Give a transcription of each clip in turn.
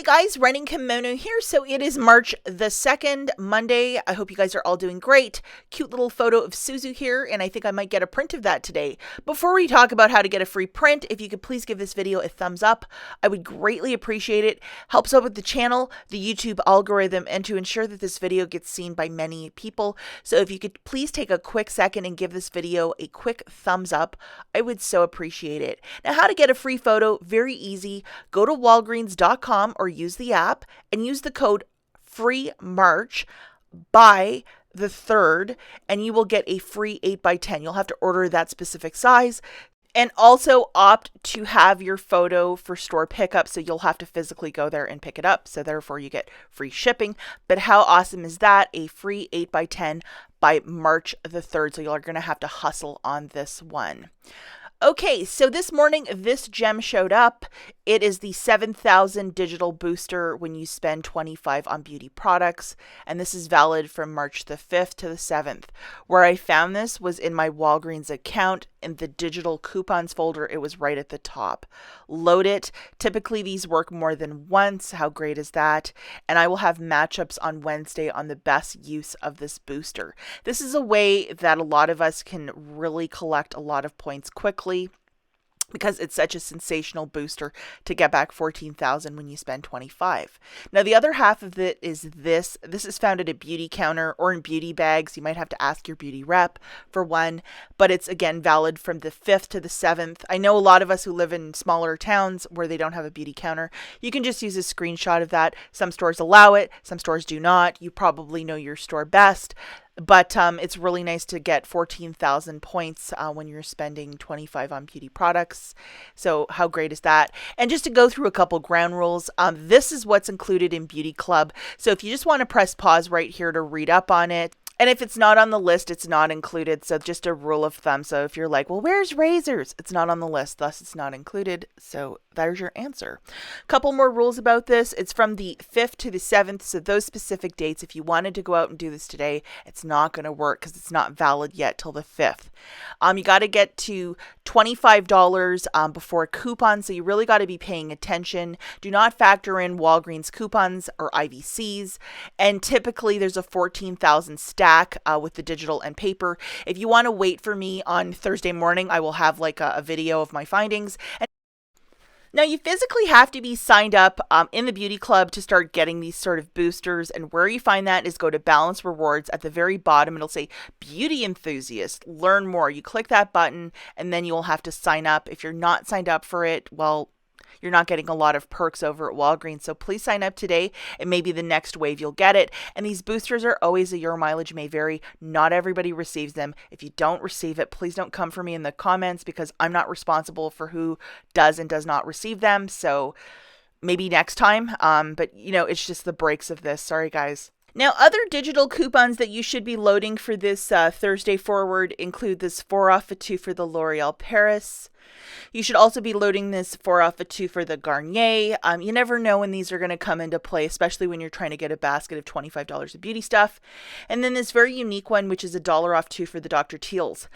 guys, running Kimono here. So it is March the 2nd, Monday. I hope you guys are all doing great. Cute little photo of Suzu here, and I think I might get a print of that today. Before we talk about how to get a free print, if you could please give this video a thumbs up, I would greatly appreciate it. Helps out with the channel, the YouTube algorithm, and to ensure that this video gets seen by many people. So if you could please take a quick second and give this video a quick thumbs up, I would so appreciate it. Now, how to get a free photo, very easy. Go to Walgreens.com or use the app and use the code FREEMARCH by the 3rd, and you will get a free 8x10. You'll have to order that specific size. And also opt to have your photo for store pickup, so you'll have to physically go there and pick it up. So therefore you get free shipping. But how awesome is that? A free 8x10 by March the 3rd. So you're going to have to hustle on this one. Okay, so this morning, this gem showed up. It is the 7,000 digital booster when you spend $25 on beauty products. And this is valid from March the 5th to the 7th. Where I found this was in my Walgreens account in the digital coupons folder. It was right at the top. Load it. Typically, these work more than once. How great is that? And I will have matchups on Wednesday on the best use of this booster. This is a way that a lot of us can really collect a lot of points quickly, because it's such a sensational booster to get back 14,000 when you spend 25. Now, the other half of it is this. This is found at a beauty counter or in beauty bags. You might have to ask your beauty rep for one, but it's again valid from the 5th to the 7th. I know a lot of us who live in smaller towns where they don't have a beauty counter. You can just use a screenshot of that. Some stores allow it, some stores do not. You probably know your store best. But it's really nice to get 14,000 points when you're spending 25 on beauty products. So how great is that? And just to go through a couple ground rules, this is what's included in Beauty Club. So if you just want to press pause right here to read up on it, and if it's not on the list, it's not included. So just a rule of thumb. So if you're like, well, where's razors? It's not on the list, thus it's not included. So there's your answer. Couple more rules about this. It's from the 5th to the 7th. So those specific dates, if you wanted to go out and do this today, it's not going to work because it's not valid yet till the 5th. You got to get to $25 before coupons. So you really got to be paying attention. Do not factor in Walgreens coupons or IVCs. And typically there's a 14,000 stack with the digital and paper. If you want to wait for me on Thursday morning, I will have like a video of my findings. Now, you physically have to be signed up in the Beauty Club to start getting these sort of boosters. And where you find that is go to Balance Rewards. At the very bottom, it'll say Beauty Enthusiast, learn more. You click that button and then you'll have to sign up. If you're not signed up for it, well, you're not getting a lot of perks over at Walgreens. So please sign up today, and maybe the next wave you'll get it. And these boosters are always your mileage may vary. Not everybody receives them. If you don't receive it, please don't come for me in the comments because I'm not responsible for who does and does not receive them. So maybe next time. But you know, it's just the breaks of this. Sorry, guys. Now, other digital coupons that you should be loading for this Thursday forward include this 4 off a 2 for the L'Oreal Paris. You should also be loading this 4 off a 2 for the Garnier. You never know when these are going to come into play, especially when you're trying to get a basket of $25 of beauty stuff. And then this very unique one, which is a $1 off 2 for the Dr. Teal's.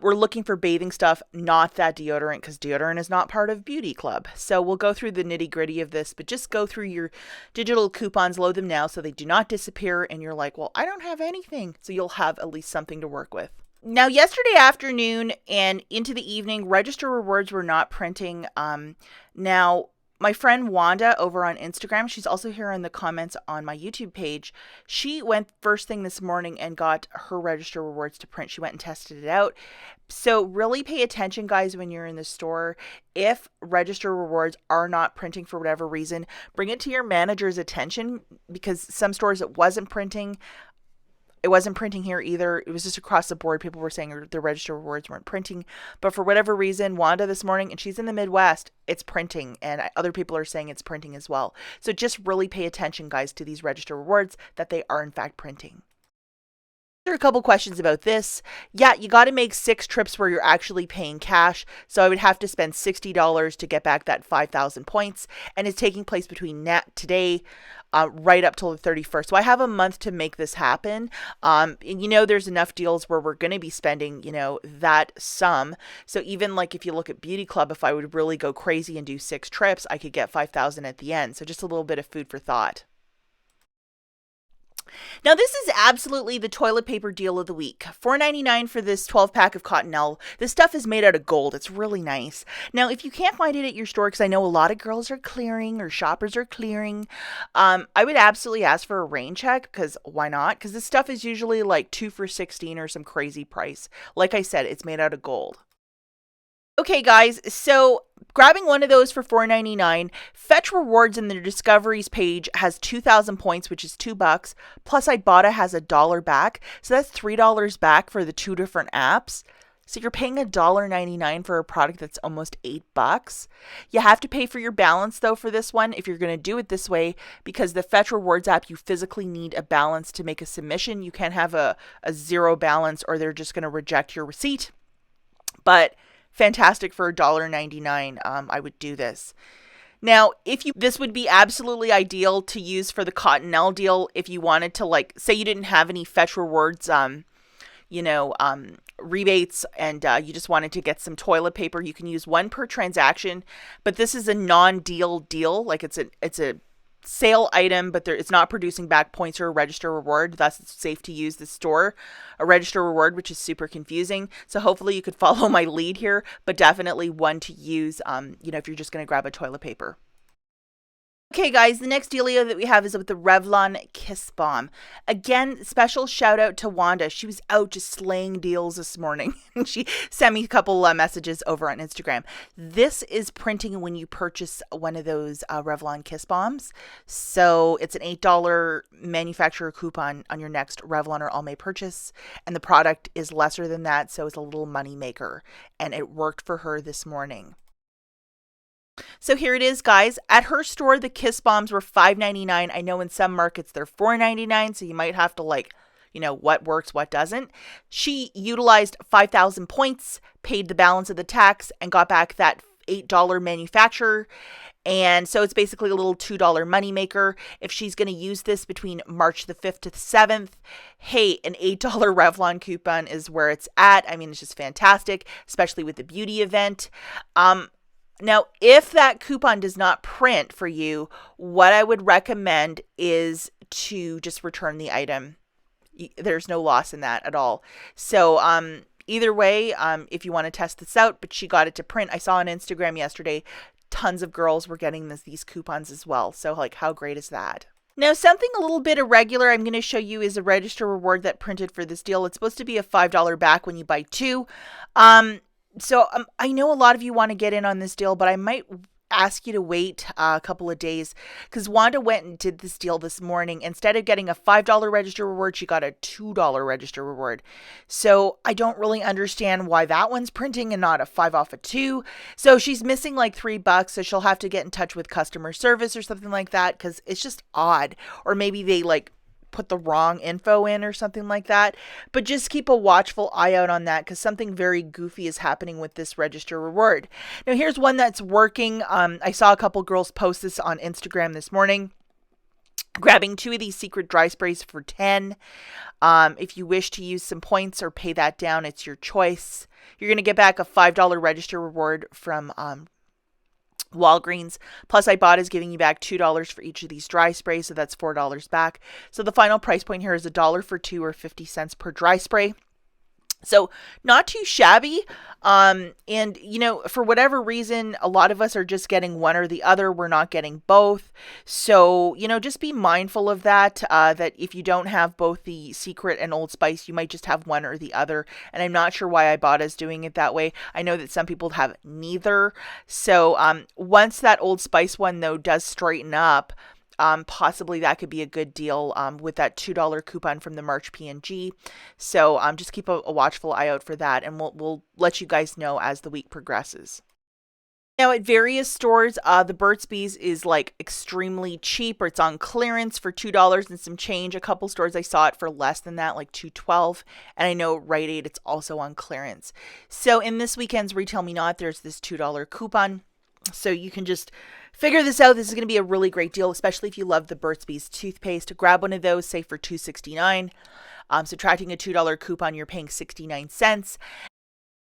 We're looking for bathing stuff, not that deodorant, because deodorant is not part of Beauty Club. So we'll go through the nitty gritty of this, but just go through your digital coupons, load them now so they do not disappear. And you're like, well, I don't have anything. So you'll have at least something to work with. Now, yesterday afternoon and into the evening, register rewards were not printing. Now, my friend Wanda over on Instagram, she's also here in the comments on my YouTube page. She went first thing this morning and got her register rewards to print. She went and tested it out. So really pay attention, guys, when you're in the store. If register rewards are not printing for whatever reason, bring it to your manager's attention because some stores it wasn't printing. It wasn't printing here either. It was just across the board. People were saying the register rewards weren't printing. But for whatever reason, Wanda this morning, and she's in the Midwest, it's printing. And other people are saying it's printing as well. So just really pay attention, guys, to these register rewards that they are in fact printing. There are a couple questions about this. Yeah, you got to make 6 trips where you're actually paying cash. So I would have to spend $60 to get back that 5,000 points. And it's taking place between today, right up till the 31st. So I have a month to make this happen. And there's enough deals where we're going to be spending, that sum. So even like if you look at Beauty Club, if I would really go crazy and do 6 trips, I could get 5,000 at the end. So just a little bit of food for thought. Now, this is absolutely the toilet paper deal of the week. $4.99 for this 12-pack of Cottonelle. This stuff is made out of gold. It's really nice. Now, if you can't find it at your store, because I know a lot of girls are clearing or shoppers are clearing, I would absolutely ask for a rain check, because why not? Because this stuff is usually like 2 for $16 or some crazy price. Like I said, it's made out of gold. Okay, guys, so grabbing one of those for $4.99, Fetch Rewards in their Discoveries page has 2,000 points, which is $2. Plus, IBOTTA has $1 back, so that's $3 back for the 2 different apps. So you're paying $1.99 for a product that's almost $8. You have to pay for your balance, though, for this one if you're going to do it this way, because the Fetch Rewards app, you physically need a balance to make a submission. You can't have a zero balance or they're just going to reject your receipt. But fantastic for $1.99. I would do this. Now, this would be absolutely ideal to use for the Cottonelle deal if you wanted to, like, say you didn't have any Fetch Rewards, rebates, and you just wanted to get some toilet paper. You can use one per transaction, but this is a non-deal deal. Like it's a sale item, but it's not producing back points or a register reward. Thus, it's safe to use the store a register reward, which is super confusing. So hopefully you could follow my lead here, but definitely one to use, if you're just going to grab a toilet paper. Okay, guys, the next dealio that we have is with the Revlon Kiss Balm. Again, special shout out to Wanda. She was out just slaying deals this morning. She sent me a couple messages over on Instagram. This is printing when you purchase one of those Revlon Kiss Balms. So it's an $8 manufacturer coupon on your next Revlon or Almay purchase. And the product is lesser than that, so it's a little money maker. And it worked for her this morning. So here it is, guys. At her store, the Kiss Bombs were $5.99. I know in some markets they're $4.99, so you might have to what works, what doesn't. She utilized 5,000 points, paid the balance of the tax, and got back that $8 manufacturer. And so it's basically a little $2 moneymaker. If she's going to use this between March the 5th to the 7th, hey, an $8 Revlon coupon is where it's at. I mean, it's just fantastic, especially with the beauty event. Now, if that coupon does not print for you, what I would recommend is to just return the item. There's no loss in that at all. So either way, if you want to test this out, but she got it to print. I saw on Instagram yesterday, tons of girls were getting these coupons as well. So how great is that? Now, something a little bit irregular I'm going to show you is a register reward that printed for this deal. It's supposed to be a $5 back when you buy 2. So I know a lot of you want to get in on this deal, but I might ask you to wait a couple of days because Wanda went and did this deal this morning. Instead of getting a $5 register reward, she got a $2 register reward. So I don't really understand why that one's printing and not a 5 off of 2. So she's missing like $3. So she'll have to get in touch with customer service or something like that because it's just odd. Or maybe they put the wrong info in or something like that. But just keep a watchful eye out on that because something very goofy is happening with this register reward. Now here's one that's working. I saw a couple girls post this on Instagram this morning. Grabbing 2 of these secret dry sprays for $10. If you wish to use some points or pay that down, it's your choice. You're going to get back a $5 register reward from Walgreens. Plus, IBOTTA is giving you back $2 for each of these dry sprays, so that's $4 back. So the final price point here is $1 for 2 or 50 cents per dry spray. So not too shabby. And, for whatever reason, a lot of us are just getting one or the other. We're not getting both. So, just be mindful of that, that if you don't have both the Secret and Old Spice, you might just have one or the other. And I'm not sure why IBOTTA is doing it that way. I know that some people have neither. So once that Old Spice one, though, does straighten up, possibly that could be a good deal with that $2 coupon from the March P&G. So just keep a watchful eye out for that, and we'll let you guys know as the week progresses. Now, at various stores, the Burt's Bees is like extremely cheap, or it's on clearance for $2 and some change. A couple stores I saw it for less than that, like $2.12, and I know at Rite Aid it's also on clearance. So in this weekend's Retail Me Not, there's this $2 coupon. So you can just figure this out. This is going to be a really great deal, especially if you love the Burt's Bees toothpaste. Grab one of those, say for $2.69. Subtracting a $2 coupon, you're paying 69 cents.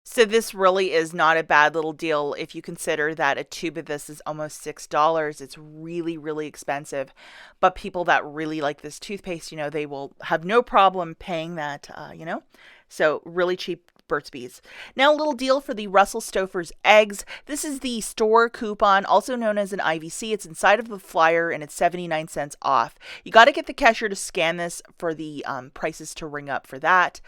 So this really is not a bad little deal if you consider that a tube of this is almost $6. It's really, really expensive. But people that really like this toothpaste, they will have no problem paying that, So really cheap Burt's Bees. Now a little deal for the Russell Stover's eggs. This is the store coupon, also known as an IVC. It's inside of the flyer and it's 79 cents off. You got to get the cashier to scan this for the prices to ring up for that.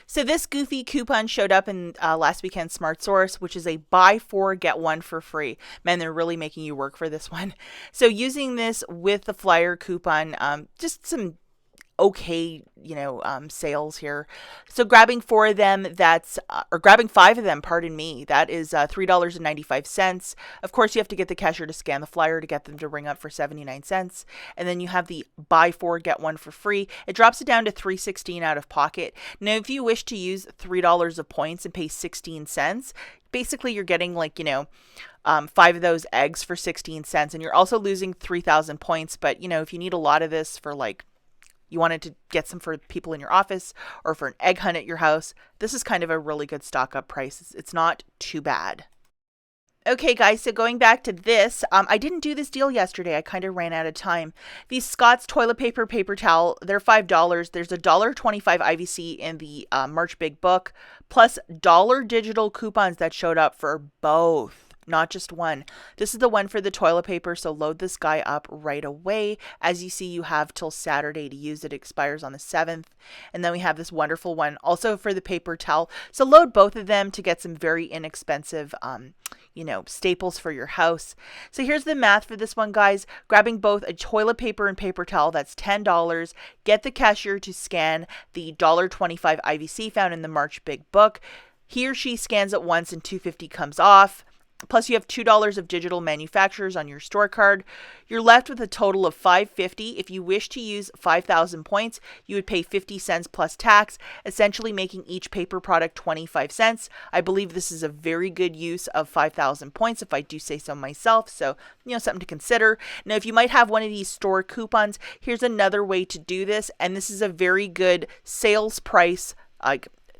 So this goofy coupon showed up in last weekend's Smart Source, which is a buy 4, get 1 for free. Man, they're really making you work for this one. So using this with the flyer coupon, just some okay, sales here. So grabbing 4 of them, or grabbing 5 of them, pardon me, that is $3.95. Of course, you have to get the cashier to scan the flyer to get them to ring up for 79 cents. And then you have the buy 4, get 1 for free. It drops it down to $3.16 out of pocket. Now, if you wish to use $3 of points and pay 16 cents, basically you're getting 5 of those eggs for 16 cents. And you're also losing 3,000 points. But, if you need a lot of this for you wanted to get some for people in your office or for an egg hunt at your house, this is kind of a really good stock up price. It's not too bad. Okay, guys, so going back to this, I didn't do this deal yesterday. I kind of ran out of time. These Scott's toilet paper, paper towel, they're $5. There's a $1.25 IVC in the March Big Book, plus dollar digital coupons that showed up for both. Not just one. This is the one for the toilet paper, so load this guy up right away. As you see, you have till Saturday to use it. It expires on the 7th. And then we have this wonderful one also for the paper towel. So load both of them to get some very inexpensive staples for your house. So here's the math for this one, guys. Grabbing both a toilet paper and paper towel, that's $10. Get the cashier to scan the $1.25 IVC found in the March Big Book. He or she scans it once and $2.50 comes off. Plus you have $2 of digital manufacturers on your store card. You're left with a total of $5.50. If you wish to use 5,000 points, you would pay 50 cents plus tax, essentially making each paper product 25 cents. I believe this is a very good use of 5,000 points, if I do say so myself. So, something to consider. Now, if you might have one of these store coupons, here's another way to do this. And this is a very good sales price,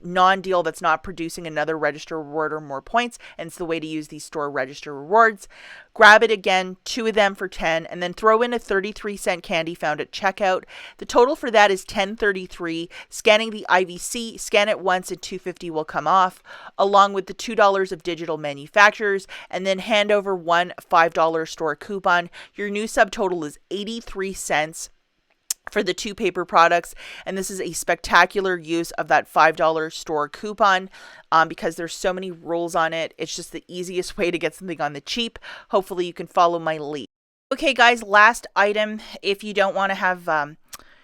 non-deal that's not producing another register reward or more points, and it's the way to use these store register rewards. Grab it again, 2 of them for 10, and then throw in a 33-cent candy found at checkout. The total for that is $10.33. Scanning the IVC, scan it once and $2.50 will come off, along with the $2 of digital manufacturers, and then hand over one $5 store coupon. Your new subtotal is 83 cents. For the 2 paper products, and this is a spectacular use of that $5 store coupon because there's so many rules on it. It's just the easiest way to get something on the cheap. Hopefully you can follow my lead. Okay, guys, last item. If you don't want to have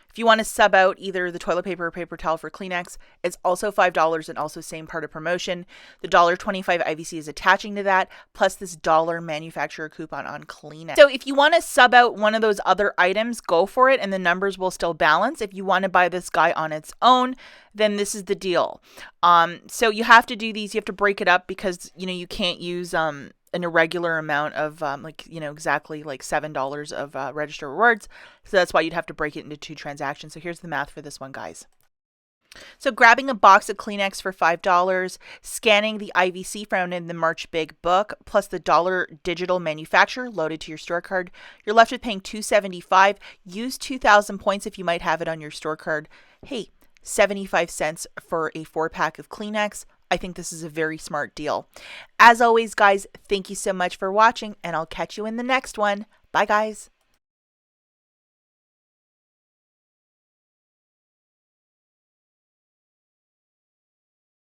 if you want to sub out either the toilet paper or paper towel for Kleenex, it's also $5 and also same part of promotion. The $1.25 IVC is attaching to that, plus this dollar manufacturer coupon on Kleenex. So if you want to sub out one of those other items, go for it and the numbers will still balance. If you want to buy this guy on its own, then this is the deal. So you have to do these, you have to break it up because, you can't use an irregular amount of exactly like $7 of register rewards. So that's why you'd have to break it into 2 transactions. So here's the math for this one, guys. So grabbing a box of Kleenex for $5, scanning the IVC found in the March Big Book, plus the dollar digital manufacturer loaded to your store card, you're left with paying $2.75. Use 2,000 points if you might have it on your store card. Hey, 75 cents for a 4-pack of Kleenex. I think this is a very smart deal. As always, guys, thank you so much for watching, and I'll catch you in the next one. Bye, guys.